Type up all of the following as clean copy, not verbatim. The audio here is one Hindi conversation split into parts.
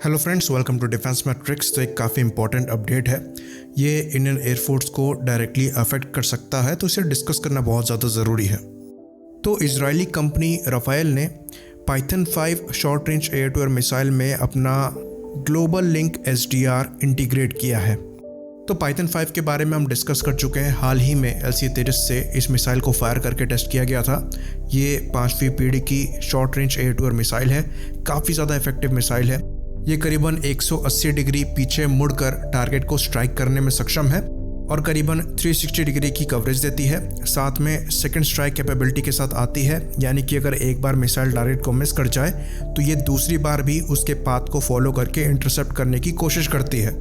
Hello friends, welcome to defence matrix. तो एक काफ़ी इंपॉर्टेंट अपडेट है। ये इंडियन एयरफोर्स को डायरेक्टली अफेक्ट कर सकता है, तो इसे डिस्कस करना बहुत ज़्यादा ज़रूरी है। तो इजरायली कंपनी राफेल ने Python 5 short range air to air missile में अपना ग्लोबल लिंक SDR इंटीग्रेट किया है। तो पाइथन 5 के बारे में हम डिस्कस कर चुके हैं। हाल ही में LC-33 से इस मिसाइल को फायर करके टेस्ट किया गया था। ये 5वीं पीढ़ी की short range air to air missile है। काफ़ी ज़्यादा इफेक्टिव मिसाइल है। ये करीबन 180 डिग्री पीछे मुड़कर टारगेट को स्ट्राइक करने में सक्षम है और करीबन 360 डिग्री की कवरेज देती है। साथ में सेकंड स्ट्राइक कैपेबिलिटी के साथ आती है, यानी कि अगर एक बार मिसाइल टारगेट को मिस कर जाए तो ये दूसरी बार भी उसके पाथ को फॉलो करके इंटरसेप्ट करने की कोशिश करती है।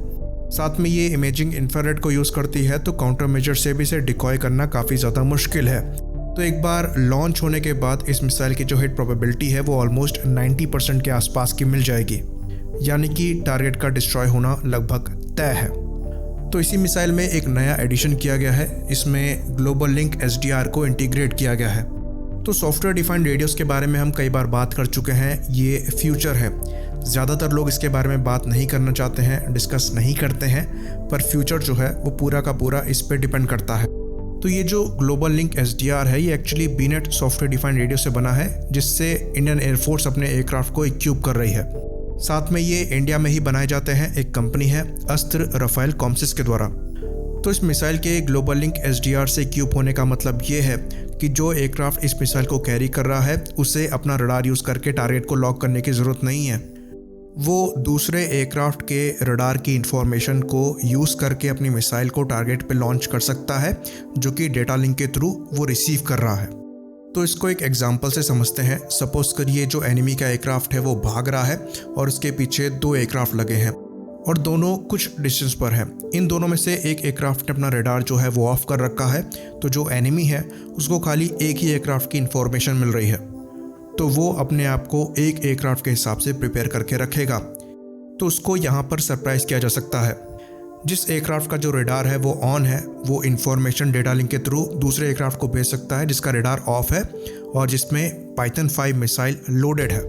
साथ में ये इमेजिंग इंफ्रारेड को यूज़ करती है, तो काउंटर मेजर से भी इसे डिकॉय करना काफ़ी ज़्यादा मुश्किल है। तो एक बार लॉन्च होने के बाद इस मिसाइल की जो हिट प्रोबेबिलिटी है वो ऑलमोस्ट 90% के आसपास की मिल जाएगी, यानी कि टारगेट का डिस्ट्रॉय होना लगभग तय है। तो इसी मिसाइल में एक नया एडिशन किया गया है। इसमें ग्लोबल लिंक SDR को इंटीग्रेट किया गया है। तो सॉफ्टवेयर डिफाइंड रेडियोस के बारे में हम कई बार बात कर चुके हैं। ये फ्यूचर है। ज़्यादातर लोग इसके बारे में बात नहीं करना चाहते हैं, डिस्कस नहीं करते हैं, पर फ्यूचर जो है वो पूरा का पूरा इस पर डिपेंड करता है। तो ये जो ग्लोबल लिंक SDR है, ये एक्चुअली बीनेट सॉफ्टवेयर डिफाइंड रेडियो से बना है, जिससे इंडियन एयरफोर्स अपने एयरक्राफ्ट को इक्विप कर रही है। साथ में ये इंडिया में ही बनाए जाते हैं। एक कंपनी है अस्त्र राफेल कॉम्सिस के द्वारा। तो इस मिसाइल के ग्लोबल लिंक SDR से इक्विप होने का मतलब ये है कि जो एयरक्राफ्ट इस मिसाइल को कैरी कर रहा है उसे अपना रडार यूज़ करके टारगेट को लॉक करने की ज़रूरत नहीं है। वो दूसरे एयरक्राफ्ट के रडार की इंफॉर्मेशन को यूज़ करके अपनी मिसाइल को टारगेट पे लॉन्च कर सकता है, जो कि डेटा लिंक के थ्रू वो रिसीव कर रहा है। तो इसको एक एग्जांपल से समझते हैं। सपोज करिए जो एनिमी का एयरक्राफ्ट है वो भाग रहा है और उसके पीछे 2 एयरक्राफ्ट लगे हैं और दोनों कुछ डिस्टेंस पर हैं। इन दोनों में से एक एयरक्राफ्ट ने अपना रडार जो है वो ऑफ कर रखा है, तो जो एनिमी है उसको खाली एक ही एयरक्राफ्ट की इंफॉर्मेशन मिल रही है, तो वो अपने आप को एक एयरक्राफ्ट के हिसाब से प्रिपेयर करके रखेगा। तो उसको यहाँ पर सरप्राइज किया जा सकता है। जिस एयरक्राफ्ट का जो रडार है वो ऑन है, वो इन्फॉर्मेशन डेटा लिंक के थ्रू दूसरे एयरक्राफ्ट को भेज सकता है जिसका रडार ऑफ है और जिसमें पाइथन 5 मिसाइल लोडेड है।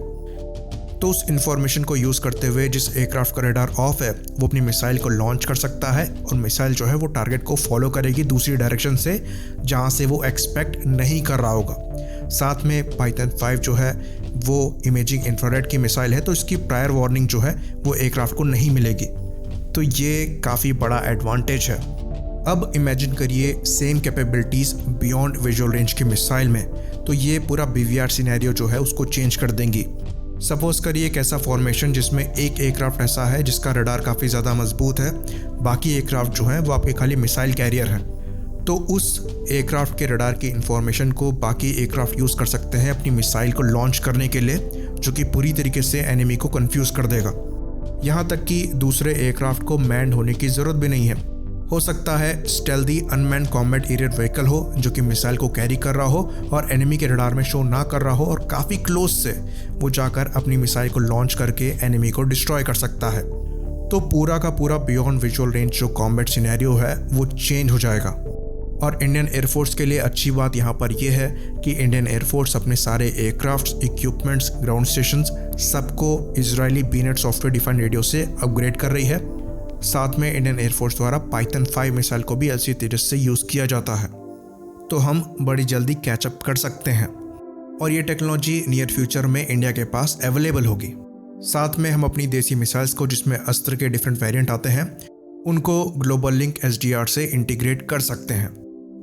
तो उस इन्फॉर्मेशन को यूज़ करते हुए जिस एयरक्राफ्ट का रडार ऑफ है वो अपनी मिसाइल को लॉन्च कर सकता है और मिसाइल जो है वो टारगेट को फॉलो करेगी दूसरी डायरेक्शन से, जहाँ से वो एक्सपेक्ट नहीं कर रहा होगा। साथ में पाइथन 5 जो है वो इमेजिंग इंफ्रारेड की मिसाइल है, तो इसकी प्रायर वार्निंग जो है वो एयरक्राफ्ट को नहीं मिलेगी। तो ये काफ़ी बड़ा एडवांटेज है। अब इमेजिन करिए same capabilities beyond visual range की मिसाइल में, तो ये पूरा BVR सिनेरियो जो है उसको चेंज कर देंगी। सपोज करिए एक ऐसा फॉर्मेशन जिसमें एक एयरक्राफ्ट ऐसा है जिसका रडार काफ़ी ज़्यादा मजबूत है, बाकी एयरक्राफ्ट जो हैं वो आपके खाली मिसाइल कैरियर हैं। तो उस एयरक्राफ्ट के रडार की इंफॉर्मेशन को बाकी एयरक्राफ्ट यूज़ कर सकते हैं अपनी मिसाइल को लॉन्च करने के लिए, जो कि पूरी तरीके से एनिमी को कन्फ्यूज़ कर देगा। यहाँ तक कि दूसरे एयरक्राफ्ट को मैंड होने की ज़रूरत भी नहीं है। हो सकता है स्टेल्दी अनमैन्ड कॉम्बैट एरियर व्हीकल हो जो कि मिसाइल को कैरी कर रहा हो और एनिमी के रडार में शो ना कर रहा हो, और काफ़ी क्लोज से वो जाकर अपनी मिसाइल को लॉन्च करके एनिमी को डिस्ट्रॉय कर सकता है। तो पूरा का पूरा बियॉन्ड विजुअल रेंज जो कॉम्बैट सिनेरियो है वो चेंज हो जाएगा। और इंडियन एयरफोर्स के लिए अच्छी बात यहाँ पर यह है कि इंडियन एयरफोर्स अपने सारे एयरक्राफ्ट्स, इक्विपमेंट्स, ग्राउंड स्टेशंस सबको इजरायली बीनेट सॉफ्टवेयर डिफाइंड रेडियो से अपग्रेड कर रही है। साथ में इंडियन एयरफोर्स द्वारा पाइथन 5 मिसाइल को भी LC-33 से यूज़ किया जाता है। तो हम बड़ी जल्दी कैचअप कर सकते हैं और ये टेक्नोलॉजी नियर फ्यूचर में इंडिया के पास अवेलेबल होगी। साथ में हम अपनी देसी मिसाइल्स को, जिसमें अस्त्र के डिफरेंट वेरिएंट आते हैं, उनको ग्लोबल लिंक SDR से इंटीग्रेट कर सकते हैं।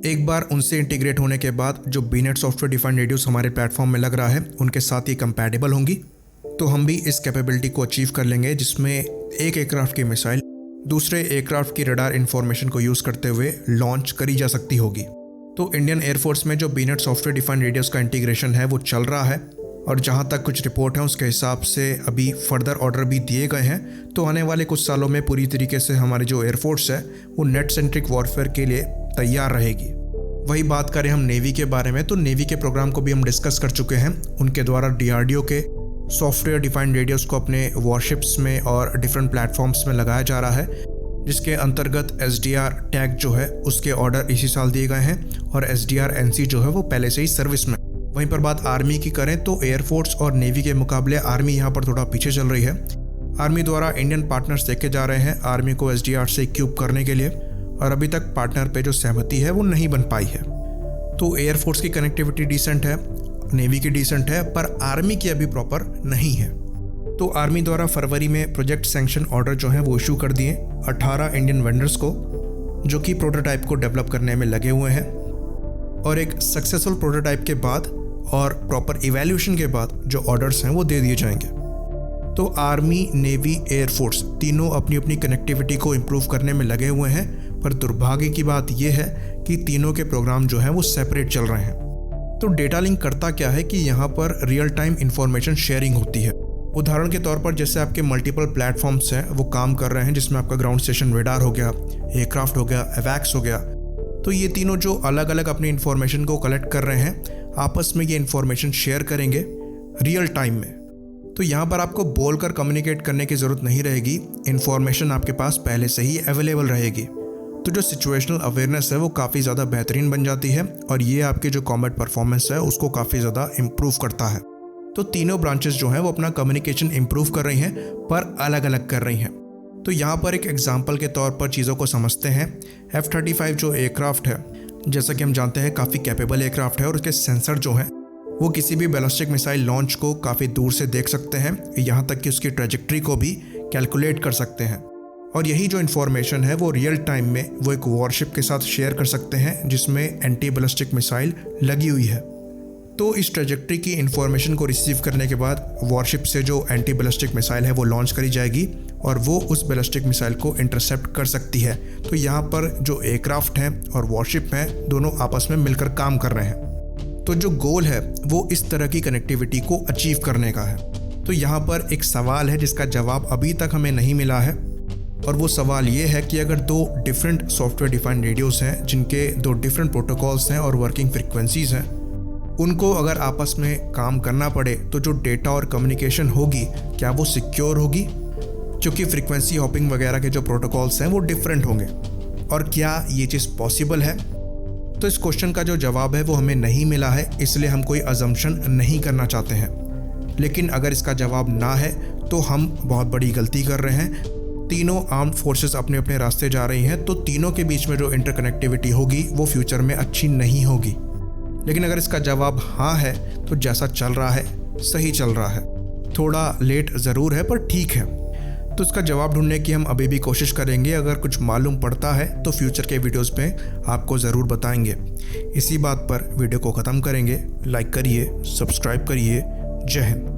एक बार उनसे इंटीग्रेट होने के बाद जो बीनेट सॉफ्टवेयर डिफाइंड रेडियोस हमारे प्लेटफॉर्म में लग रहा है उनके साथ ही कंपैटिबल होंगी, तो हम भी इस कैपेबिलिटी को अचीव कर लेंगे जिसमें एक एयरक्राफ्ट की मिसाइल दूसरे एयरक्राफ्ट की रडार इंफॉर्मेशन को यूज़ करते हुए लॉन्च करी जा सकती होगी। तो इंडियन एयरफोर्स में जो बीनेट सॉफ्टवेयर डिफाइंड रेडियोस का इंटीग्रेशन है वो चल रहा है और जहाँ तक कुछ रिपोर्ट है उसके हिसाब से अभी फर्दर ऑर्डर भी दिए गए हैं। तो आने वाले कुछ सालों में पूरी तरीके से हमारी जो एयरफोर्स है वो नेट सेंट्रिक वॉरफेयर के लिए तैयार रहेगी। वही बात करें हम नेवी के बारे में, तो नेवी के प्रोग्राम को भी हम डिस्कस कर चुके हैं। उनके द्वारा DRDO के सॉफ्टवेयर डिफाइंड रेडियोस को अपने वॉरशिप्स में और डिफरेंट प्लेटफॉर्म्स में लगाया जा रहा है, जिसके अंतर्गत SDR टैग जो है उसके ऑर्डर इसी साल दिए गए हैं और SDR NC जो है वो पहले से ही सर्विस में। वहीं पर बात आर्मी की करें तो एयरफोर्स और नेवी के मुकाबले आर्मी यहाँ पर थोड़ा पीछे चल रही है। आर्मी द्वारा इंडियन पार्टनर्स देखे जा रहे हैं आर्मी को SDR से इक्विप करने के लिए, और अभी तक पार्टनर पे जो सहमति है वो नहीं बन पाई है। तो एयरफोर्स की कनेक्टिविटी डिसेंट है, नेवी की डिसेंट है, पर आर्मी की अभी प्रॉपर नहीं है। तो आर्मी द्वारा फरवरी में प्रोजेक्ट सैंक्शन ऑर्डर जो है वो इशू कर दिए 18 इंडियन वेंडर्स को, जो कि प्रोटोटाइप को डेवलप करने में लगे हुए हैं। और एक सक्सेसफुल प्रोटोटाइप के बाद और प्रॉपर इवैल्यूएशन के बाद जो ऑर्डर्स हैं वो दे दिए जाएंगे। तो आर्मी, नेवी, एयरफोर्स तीनों अपनी अपनी कनेक्टिविटी को इम्प्रूव करने में लगे हुए हैं, पर दुर्भाग्य की बात यह है कि तीनों के प्रोग्राम जो हैं वो सेपरेट चल रहे हैं। तो डेटा लिंक करता क्या है कि यहाँ पर रियल टाइम इंफॉर्मेशन शेयरिंग होती है। उदाहरण के तौर पर जैसे आपके मल्टीपल प्लेटफॉर्म्स हैं वो काम कर रहे हैं, जिसमें आपका ग्राउंड स्टेशन रेडार हो गया, एयरक्राफ्ट हो गया, एवैक्स हो गया। तो ये तीनों जो अलग अलग अपनी इन्फॉर्मेशन को कलेक्ट कर रहे हैं, आपस में ये इन्फॉर्मेशन शेयर करेंगे रियल टाइम में। तो यहाँ पर आपको बोलकर कम्युनिकेट करने की ज़रूरत नहीं रहेगी, इन्फॉर्मेशन आपके पास पहले से ही अवेलेबल रहेगी। तो जो सिचुएशनल अवेयरनेस है वो काफ़ी ज़्यादा बेहतरीन बन जाती है, और ये आपके जो कॉम्बैट परफॉर्मेंस है उसको काफ़ी ज़्यादा इम्प्रूव करता है। तो तीनों ब्रांचेस जो हैं वो अपना कम्युनिकेशन इम्प्रूव कर रही हैं, पर अलग अलग कर रही हैं। तो यहाँ पर एक एग्जांपल के तौर पर चीज़ों को समझते हैं। F-35 जो एयरक्राफ्ट है, जैसा कि हम जानते हैं काफ़ी कैपेबल एयरक्राफ्ट है, और उसके सेंसर जो हैं वो किसी भी बैलिस्टिक मिसाइल लॉन्च को काफ़ी दूर से देख सकते हैं, यहाँ तक कि उसकी ट्रैजेक्टरी को भी कैलकुलेट कर सकते हैं। और यही जो इन्फॉर्मेशन है वो रियल टाइम में वो एक वॉरशिप के साथ शेयर कर सकते हैं जिसमें एंटी बैलिस्टिक मिसाइल लगी हुई है। तो इस ट्रैजेक्टरी की इन्फॉर्मेशन को रिसीव करने के बाद वॉरशिप से जो एंटी बैलिस्टिक मिसाइल है वो लॉन्च करी जाएगी, और वो उस बैलिस्टिक मिसाइल को इंटरसेप्ट कर सकती है। तो यहाँ पर जो एयरक्राफ्ट हैं और वॉरशिप हैं दोनों आपस में मिलकर काम कर रहे हैं। तो जो गोल है वो इस तरह की कनेक्टिविटी को अचीव करने का है। तो यहाँ पर एक सवाल है जिसका जवाब अभी तक हमें नहीं मिला है, और वो सवाल ये है कि अगर दो डिफरेंट सॉफ्टवेयर डिफाइंड रेडियोस हैं जिनके दो डिफरेंट प्रोटोकॉल्स हैं और वर्किंग फ्रिक्वेंसीज हैं, उनको अगर आपस में काम करना पड़े तो जो डेटा और कम्युनिकेशन होगी क्या वो सिक्योर होगी, क्योंकि फ्रीक्वेंसी हॉपिंग वगैरह के जो प्रोटोकॉल्स हैं वो डिफरेंट होंगे, और क्या ये चीज़ पॉसिबल है? तो इस क्वेश्चन का जो जवाब है वो हमें नहीं मिला है, इसलिए हम कोई अजम्पशन नहीं करना चाहते हैं। लेकिन अगर इसका जवाब ना है तो हम बहुत बड़ी गलती कर रहे हैं। तीनों आर्म्ड फोर्सेस अपने अपने रास्ते जा रही हैं, तो तीनों के बीच में जो इंटरकनेक्टिविटी होगी वो फ्यूचर में अच्छी नहीं होगी। लेकिन अगर इसका जवाब हाँ है तो जैसा चल रहा है सही चल रहा है, थोड़ा लेट ज़रूर है पर ठीक है। तो इसका जवाब ढूंढने की हम अभी भी कोशिश करेंगे। अगर कुछ मालूम पड़ता है तो फ्यूचर के वीडियोस पे आपको ज़रूर बताएंगे। इसी बात पर वीडियो को ख़त्म करेंगे। लाइक करिए, सब्सक्राइब करिए। जय हिंद।